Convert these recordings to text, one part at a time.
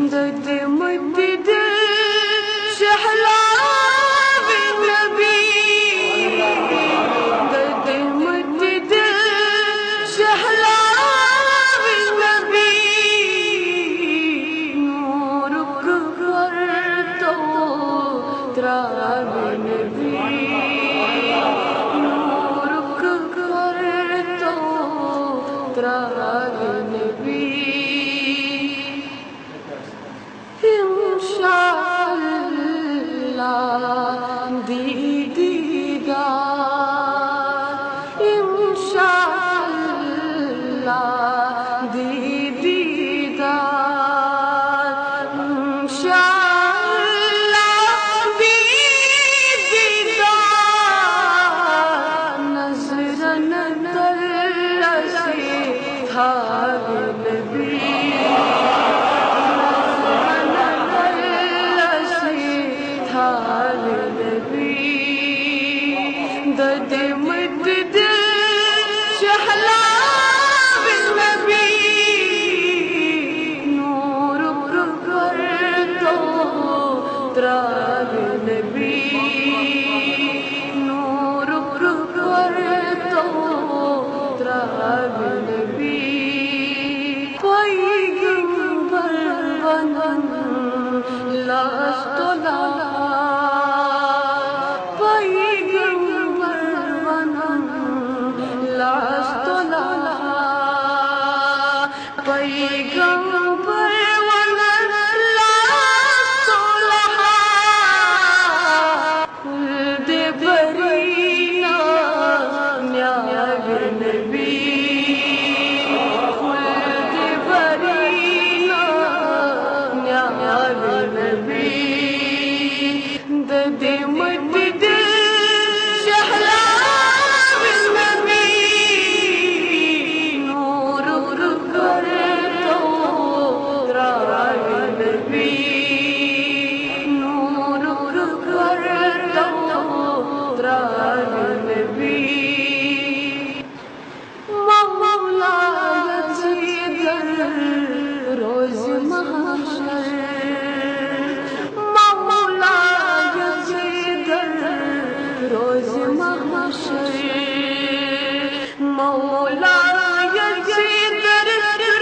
دد مدد شحلا بالنبي دد مدد شحلا بالنبي نورك کرتو ترا بالنبي نورك کرتو ترا بالنبي इंशाअल्लाह दीदार इंशाअल्लाह दीदार इंशाअल्लाह दीदार नज़रन तरसे था नबी दद मदद शहला बिनबी नूर करतो तरा नबी नूर करतो तरा नबी पैगंबर बनन लास्तोला पैगंबर वनन लास्तोला खुल्द बरीना न्याय नबी खुल्द बरीना न्याय नबी दद मदद शहला बिनबी नूर करतो तरा नबी नूर करतो तरा नबी मौला यज़ीदर रोज़ महशर मौला यज़ीदर रोज़ महशर मौला यज़ीदर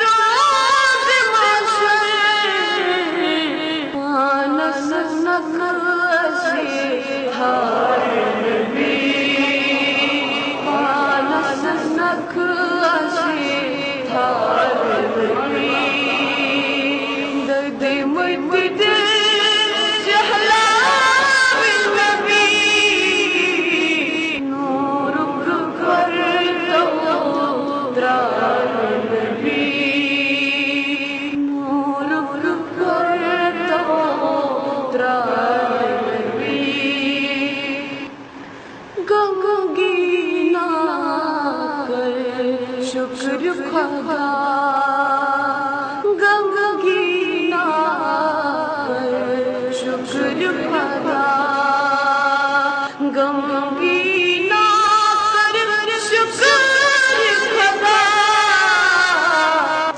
रोज़ महशर आनस नक़्शे हार नबी आनस नक़्शे हार नबी दद मदद शहला बिनबी नूर करतो तरा नबी नूर करतो तरा नबी गमगीना कर शुक्र खुदा गमगीना कर शुक्र खुदा गमगीना कर शुक्र खुदा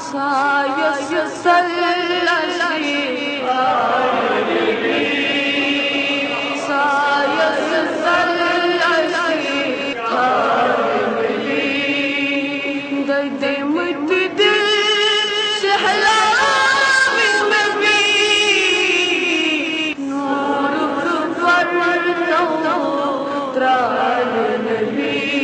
सायस सल्लल्लाहु सायस सल्लल्लाहु दद मदद शहला बिनबी नूर करतो तरा नबी